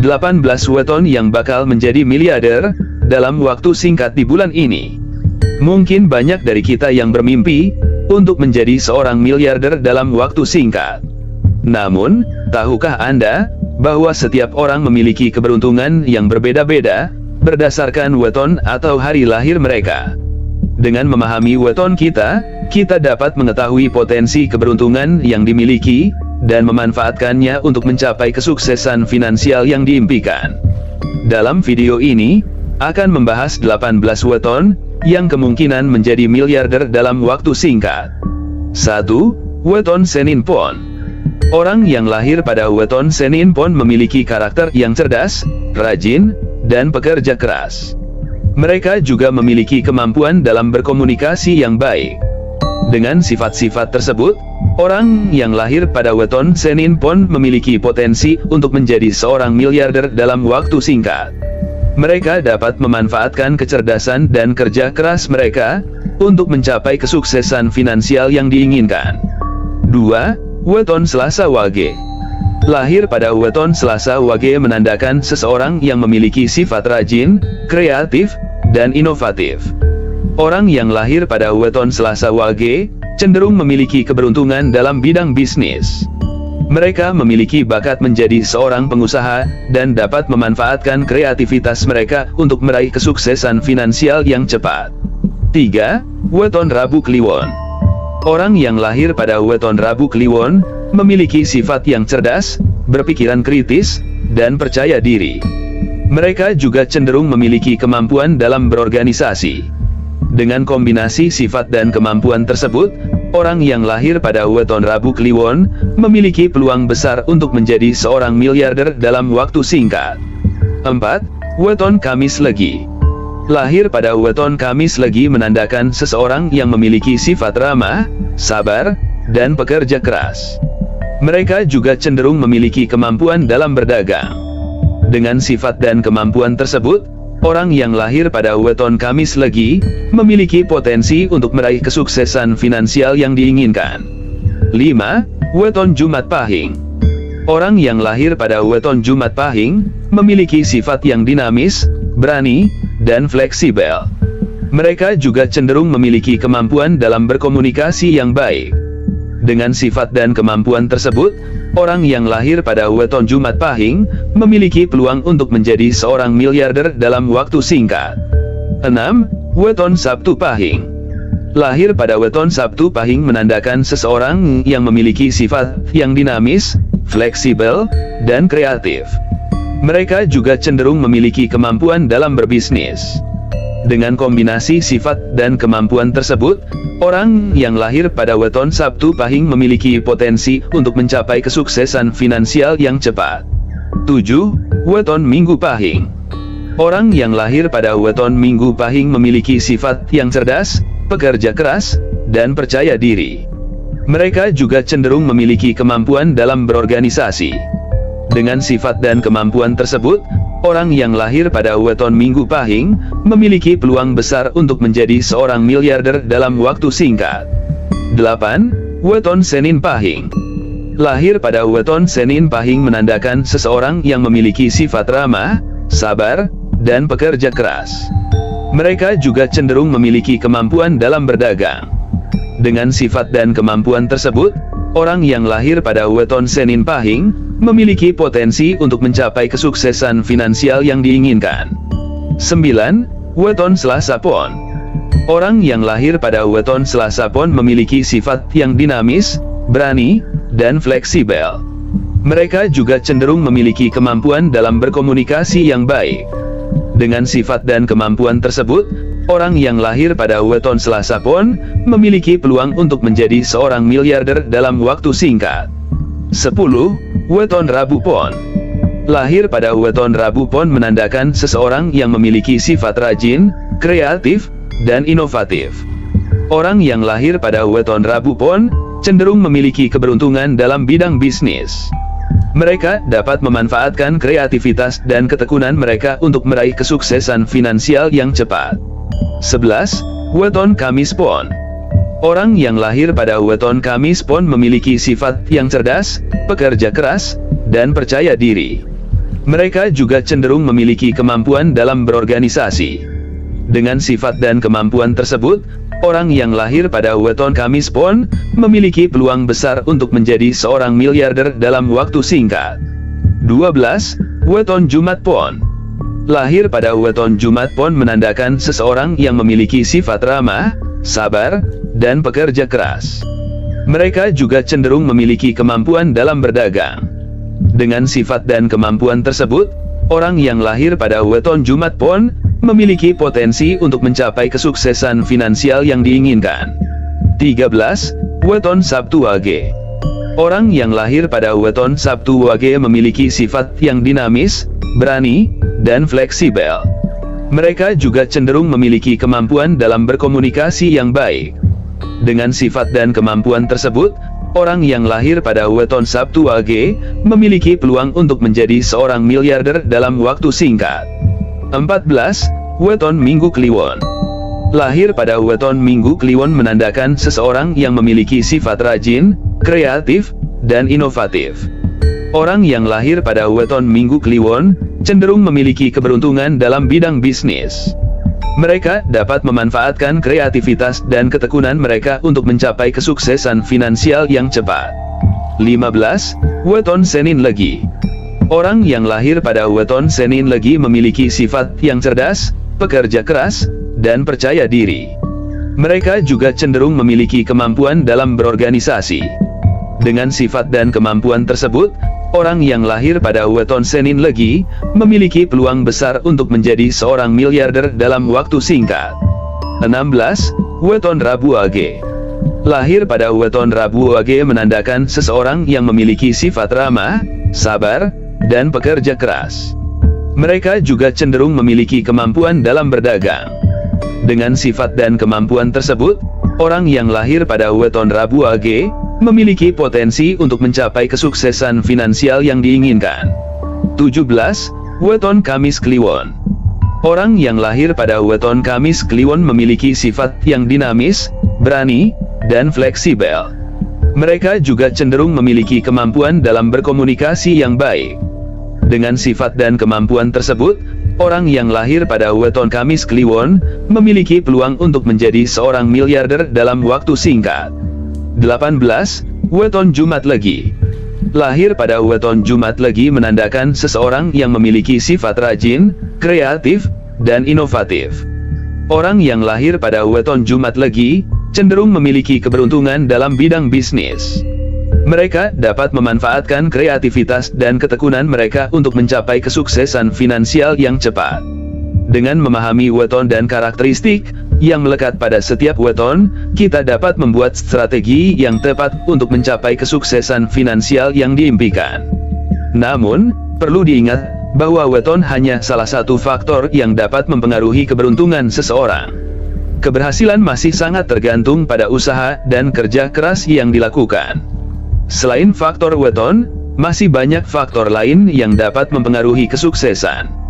18 weton yang bakal menjadi miliarder dalam waktu singkat di bulan ini. Mungkin banyak dari kita yang bermimpi untuk menjadi seorang miliarder dalam waktu singkat. Namun, tahukah Anda bahwa setiap orang memiliki keberuntungan yang berbeda-beda berdasarkan weton atau hari lahir mereka? Dengan memahami weton kita dapat mengetahui potensi keberuntungan yang dimiliki dan memanfaatkannya untuk mencapai kesuksesan finansial yang diimpikan. Dalam video ini, akan membahas 18 weton yang kemungkinan menjadi miliarder dalam waktu singkat. 1. Weton Senin Pon. Orang yang lahir pada weton Senin Pon memiliki karakter yang cerdas, rajin, dan pekerja keras. Mereka juga memiliki kemampuan dalam berkomunikasi yang baik. Dengan sifat-sifat tersebut, orang yang lahir pada weton Senin Pon memiliki potensi untuk menjadi seorang miliarder dalam waktu singkat. Mereka dapat memanfaatkan kecerdasan dan kerja keras mereka untuk mencapai kesuksesan finansial yang diinginkan. 2. Weton Selasa Wage. Lahir pada weton Selasa Wage menandakan seseorang yang memiliki sifat rajin, kreatif, dan inovatif. Orang yang lahir pada weton Selasa Wage cenderung memiliki keberuntungan dalam bidang bisnis. Mereka memiliki bakat menjadi seorang pengusaha dan dapat memanfaatkan kreativitas mereka untuk meraih kesuksesan finansial yang cepat. 3. Weton Rabu Kliwon. Orang yang lahir pada weton Rabu Kliwon memiliki sifat yang cerdas, berpikiran kritis, dan percaya diri. Mereka juga cenderung memiliki kemampuan dalam berorganisasi. Dengan kombinasi sifat dan kemampuan tersebut, orang yang lahir pada weton Rabu Kliwon memiliki peluang besar untuk menjadi seorang miliarder dalam waktu singkat. 4. Weton Kamis Legi. Lahir pada weton Kamis Legi menandakan seseorang yang memiliki sifat ramah, sabar, dan pekerja keras. Mereka juga cenderung memiliki kemampuan dalam berdagang. Dengan sifat dan kemampuan tersebut, orang yang lahir pada weton Kamis Legi memiliki potensi untuk meraih kesuksesan finansial yang diinginkan. 5. Weton Jumat Pahing. Orang yang lahir pada weton Jumat Pahing memiliki sifat yang dinamis, berani, dan fleksibel. Mereka juga cenderung memiliki kemampuan dalam berkomunikasi yang baik. Dengan sifat dan kemampuan tersebut, orang yang lahir pada weton Jumat Pahing memiliki peluang untuk menjadi seorang miliarder dalam waktu singkat. 6. Weton Sabtu Pahing. Lahir pada weton Sabtu Pahing menandakan seseorang yang memiliki sifat yang dinamis, fleksibel, dan kreatif. Mereka juga cenderung memiliki kemampuan dalam berbisnis. Dengan kombinasi sifat dan kemampuan tersebut, orang yang lahir pada weton Sabtu Pahing memiliki potensi untuk mencapai kesuksesan finansial yang cepat. 7. Weton Minggu Pahing. Orang yang lahir pada weton Minggu Pahing memiliki sifat yang cerdas, pekerja keras, dan percaya diri. Mereka juga cenderung memiliki kemampuan dalam berorganisasi. Dengan sifat dan kemampuan tersebut, orang yang lahir pada weton Minggu Pahing memiliki peluang besar untuk menjadi seorang miliarder dalam waktu singkat. 8. Weton Senin Pahing. Lahir pada weton Senin Pahing menandakan seseorang yang memiliki sifat ramah, sabar, dan pekerja keras. Mereka juga cenderung memiliki kemampuan dalam berdagang. Dengan sifat dan kemampuan tersebut, orang yang lahir pada weton Senin Pahing memiliki potensi untuk mencapai kesuksesan finansial yang diinginkan. 9. Weton Selasa Pon. Orang yang lahir pada weton Selasa Pon memiliki sifat yang dinamis, berani, dan fleksibel. Mereka juga cenderung memiliki kemampuan dalam berkomunikasi yang baik. Dengan sifat dan kemampuan tersebut, orang yang lahir pada weton Selasa Pon memiliki peluang untuk menjadi seorang miliarder dalam waktu singkat. 10. Weton Rabu Pon. Lahir pada weton Rabu Pon menandakan seseorang yang memiliki sifat rajin, kreatif, dan inovatif. Orang yang lahir pada weton Rabu Pon cenderung memiliki keberuntungan dalam bidang bisnis. Mereka dapat memanfaatkan kreativitas dan ketekunan mereka untuk meraih kesuksesan finansial yang cepat. 11. Weton Kamis Pon. Orang yang lahir pada weton Kamis Pon memiliki sifat yang cerdas, pekerja keras, dan percaya diri. Mereka juga cenderung memiliki kemampuan dalam berorganisasi. Dengan sifat dan kemampuan tersebut, orang yang lahir pada weton Kamis Pon memiliki peluang besar untuk menjadi seorang miliarder dalam waktu singkat. 12. Weton Jumat Pon. Lahir pada weton Jumat Pon menandakan seseorang yang memiliki sifat ramah, sabar, dan pekerja keras. Mereka juga cenderung memiliki kemampuan dalam berdagang. Dengan sifat dan kemampuan tersebut, orang yang lahir pada weton Jumat Pon memiliki potensi untuk mencapai kesuksesan finansial yang diinginkan. 13. Weton Sabtu Wage. Orang yang lahir pada weton Sabtu Wage memiliki sifat yang dinamis, berani, dan fleksibel. Mereka juga cenderung memiliki kemampuan dalam berkomunikasi yang baik. Dengan sifat dan kemampuan tersebut, orang yang lahir pada weton Sabtu Wage memiliki peluang untuk menjadi seorang miliarder dalam waktu singkat. 14. Weton Minggu Kliwon. Lahir pada weton Minggu Kliwon menandakan seseorang yang memiliki sifat rajin, kreatif, dan inovatif. Orang yang lahir pada weton Minggu Kliwon cenderung memiliki keberuntungan dalam bidang bisnis. Mereka dapat memanfaatkan kreativitas dan ketekunan mereka untuk mencapai kesuksesan finansial yang cepat. 15. Weton Senin Legi. Orang yang lahir pada weton Senin Legi memiliki sifat yang cerdas, pekerja keras, dan percaya diri. Mereka juga cenderung memiliki kemampuan dalam berorganisasi. Dengan sifat dan kemampuan tersebut, orang yang lahir pada weton Senin Legi memiliki peluang besar untuk menjadi seorang miliarder dalam waktu singkat. 16. Weton Rabu Wage. Lahir pada weton Rabu Wage menandakan seseorang yang memiliki sifat ramah, sabar, dan pekerja keras. Mereka juga cenderung memiliki kemampuan dalam berdagang. Dengan sifat dan kemampuan tersebut, orang yang lahir pada weton Rabu Wage memiliki potensi untuk mencapai kesuksesan finansial yang diinginkan. 17. Weton Kamis Kliwon. Orang yang lahir pada weton Kamis Kliwon memiliki sifat yang dinamis, berani, dan fleksibel. Mereka juga cenderung memiliki kemampuan dalam berkomunikasi yang baik. Dengan sifat dan kemampuan tersebut, orang yang lahir pada weton Kamis Kliwon memiliki peluang untuk menjadi seorang miliarder dalam waktu singkat. 18. Weton Jumat Legi. Lahir pada weton Jumat Legi menandakan seseorang yang memiliki sifat rajin, kreatif, dan inovatif. Orang yang lahir pada weton Jumat Legi cenderung memiliki keberuntungan dalam bidang bisnis. Mereka dapat memanfaatkan kreativitas dan ketekunan mereka untuk mencapai kesuksesan finansial yang cepat. Dengan memahami weton dan karakteristik yang melekat pada setiap weton, kita dapat membuat strategi yang tepat untuk mencapai kesuksesan finansial yang diimpikan. Namun, perlu diingat bahwa weton hanya salah satu faktor yang dapat mempengaruhi keberuntungan seseorang. Keberhasilan masih sangat tergantung pada usaha dan kerja keras yang dilakukan. Selain faktor weton, masih banyak faktor lain yang dapat mempengaruhi kesuksesan.